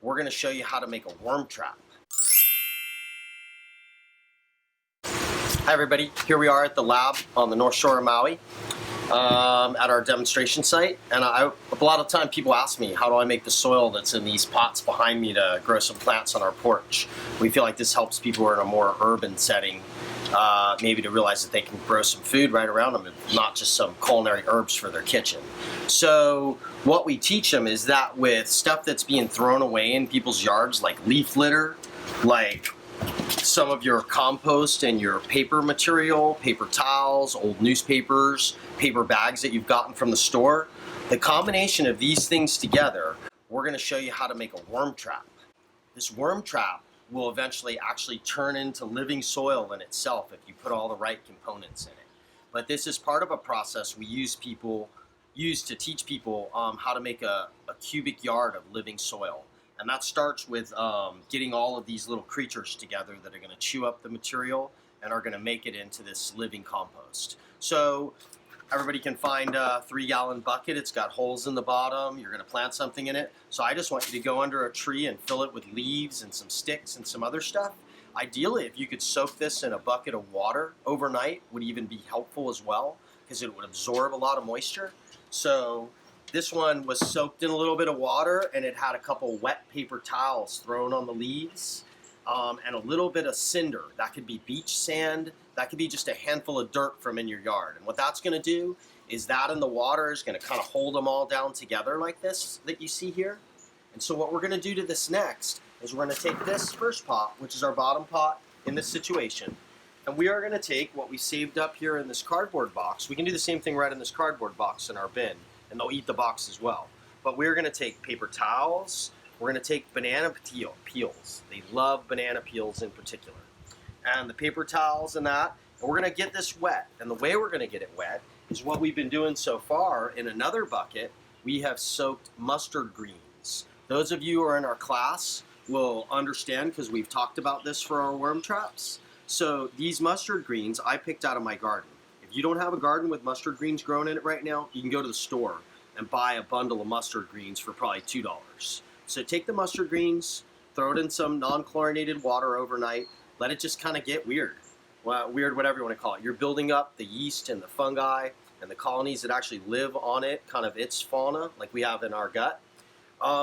we're going to show you how to make a worm trap. Hi everybody, here we are at the lab on the North Shore of Maui at our demonstration site, and a lot of time people ask me, how do I make the soil that's in these pots behind me to grow some plants on our porch? We feel like this helps people who are in a more urban setting maybe to realize that they can grow some food right around them and not just some culinary herbs for their kitchen. So what we teach them is that with stuff that's being thrown away in people's yards, like leaf litter, like some of your compost and your paper material, paper towels, old newspapers, paper bags that you've gotten from the store, the combination of these things together, we're going to show you how to make a worm trap. This worm trap will eventually actually turn into living soil in itself if you put all the right components in it. But this is part of a process we use to teach people how to make a cubic yard of living soil. And that starts with getting all of these little creatures together that are going to chew up the material and are going to make it into this living compost. So everybody can find a 3-gallon bucket. It's got holes in the bottom. You're going to plant something in it. So I just want you to go under a tree and fill it with leaves and some sticks and some other stuff. Ideally, if you could soak this in a bucket of water overnight, would even be helpful as well, because it would absorb a lot of moisture. So this one was soaked in a little bit of water, and it had a couple wet paper towels thrown on the leaves and a little bit of cinder. That could be beach sand. That could be just a handful of dirt from in your yard. And what that's going to do is that in the water is going to kind of hold them all down together like this that you see here. And so what we're going to do to this next is we're going to take this first pot, which is our bottom pot in this situation, and we are going to take what we saved up here in this cardboard box. We can do the same thing right in this cardboard box in our bin, and they'll eat the box as well. But we're going to take paper towels. We're going to take banana peels. They love banana peels in particular. And the paper towels and that. And we're going to get this wet. And the way we're going to get it wet is what we've been doing so far. In another bucket, we have soaked mustard greens. Those of you who are in our class will understand, because we've talked about this for our worm traps. So these mustard greens I picked out of my garden. If you don't have a garden with mustard greens growing in it right now, you can go to the store and buy a bundle of mustard greens for probably $2. So take the mustard greens, throw it in some non-chlorinated water overnight, let it just kind of get weird. Well, weird, whatever you want to call it. You're building up the yeast and the fungi and the colonies that actually live on it, kind of its fauna, like we have in our gut.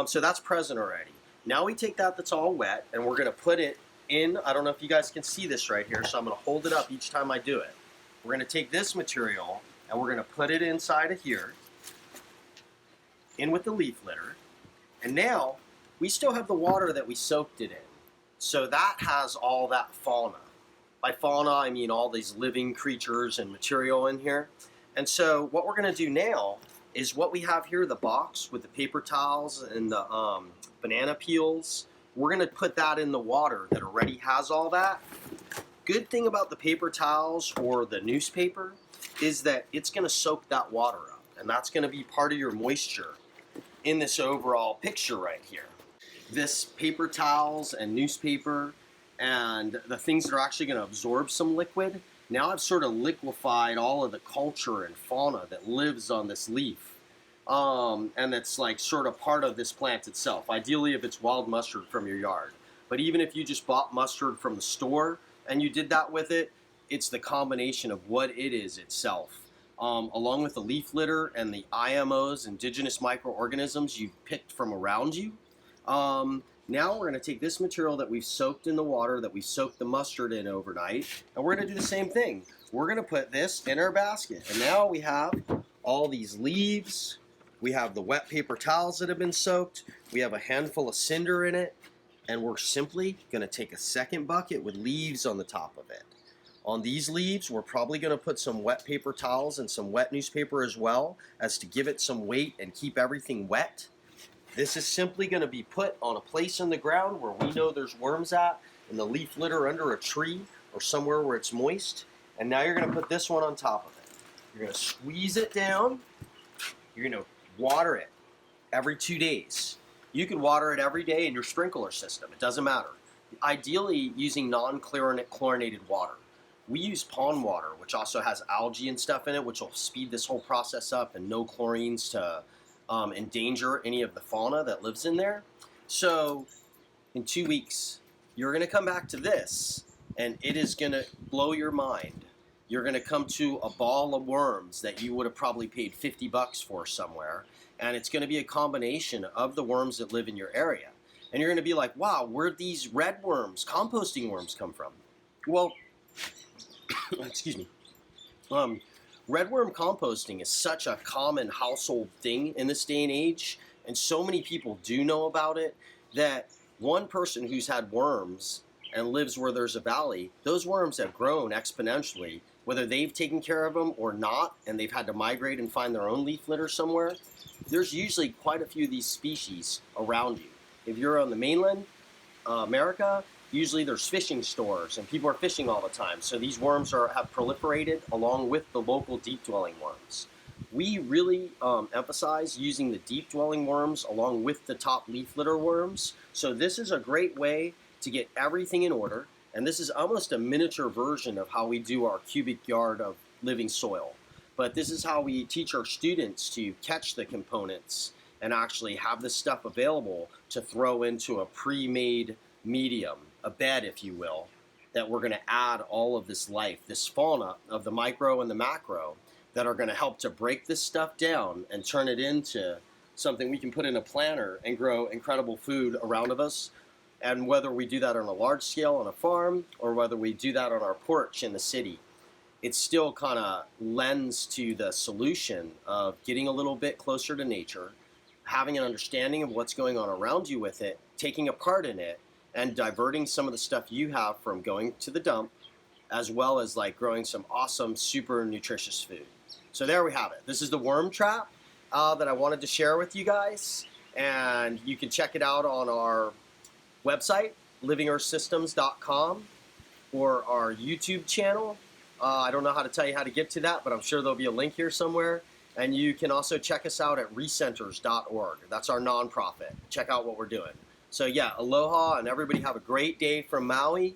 So that's present already. Now we take that's all wet, and we're going to put it in. I don't know if you guys can see this right here, so I'm going to hold it up each time I do it. We're going to take this material and we're going to put it inside of here, in with the leaf litter. And now we still have the water that we soaked it in. So that has all that fauna. By fauna, I mean all these living creatures and material in here. And so what we're going to do now is what we have here, the box with the paper towels and the banana peels. We're going to put that in the water that already has all that. Good thing about the paper towels or the newspaper is that it's going to soak that water up, and that's going to be part of your moisture in this overall picture right here. This paper towels and newspaper and the things that are actually going to absorb some liquid, now I've sort of liquefied all of the culture and fauna that lives on this leaf, and that's like sort of part of this plant itself. Ideally if it's wild mustard from your yard, but even if you just bought mustard from the store and you did that with it, it's the combination of what it is itself, along with the leaf litter and the IMOs, indigenous microorganisms you've picked from around you. Now we're going to take this material that we've soaked in the water, that we soaked the mustard in overnight, and we're going to do the same thing. We're going to put this in our basket, and now we have all these leaves, we have the wet paper towels that have been soaked, we have a handful of cinder in it, and we're simply going to take a second bucket with leaves on the top of it. On these leaves, we're probably going to put some wet paper towels and some wet newspaper as well, as to give it some weight and keep everything wet. This is simply going to be put on a place in the ground where we know there's worms at, in the leaf litter under a tree or somewhere where it's moist. And now you're going to put this one on top of it. You're going to squeeze it down. You're going to water it every 2 days. You can water it every day in your sprinkler system. It doesn't matter. Ideally, using non-chlorinated water. We use pond water, which also has algae and stuff in it, which will speed this whole process up, and no chlorines to endanger any of the fauna that lives in there. So in 2 weeks, you're going to come back to this, and it is going to blow your mind. You're going to come to a ball of worms that you would have probably paid $50 for somewhere, and it's going to be a combination of the worms that live in your area. And you're going to be like, wow, where'd these red worms, composting worms, come from? Well, excuse me. Redworm composting is such a common household thing in this day and age, and so many people do know about it, that one person who's had worms and lives where there's a valley, those worms have grown exponentially, whether they've taken care of them or not, and they've had to migrate and find their own leaf litter somewhere. There's usually quite a few of these species around you. If you're on the mainland, America, usually there's fishing stores and people are fishing all the time. So these worms have proliferated along with the local deep-dwelling worms. We really emphasize using the deep-dwelling worms along with the top leaf litter worms. So this is a great way to get everything in order. And this is almost a miniature version of how we do our cubic yard of living soil. But this is how we teach our students to catch the components and actually have this stuff available to throw into a pre-made medium, a bed, if you will, that we're going to add all of this life, this fauna of the micro and the macro that are going to help to break this stuff down and turn it into something we can put in a planter and grow incredible food around of us. And whether we do that on a large scale on a farm or whether we do that on our porch in the city, it still kind of lends to the solution of getting a little bit closer to nature, having an understanding of what's going on around you with it, taking a part in it, and diverting some of the stuff you have from going to the dump, as well as like growing some awesome, super nutritious food. So there we have it. This is the worm trap that I wanted to share with you guys. And you can check it out on our website, livingearthsystems.com, or our YouTube channel. I don't know how to tell you how to get to that, but I'm sure there'll be a link here somewhere. And you can also check us out at recenters.org. That's our nonprofit. Check out what we're doing. So yeah, aloha, and everybody have a great day from Maui.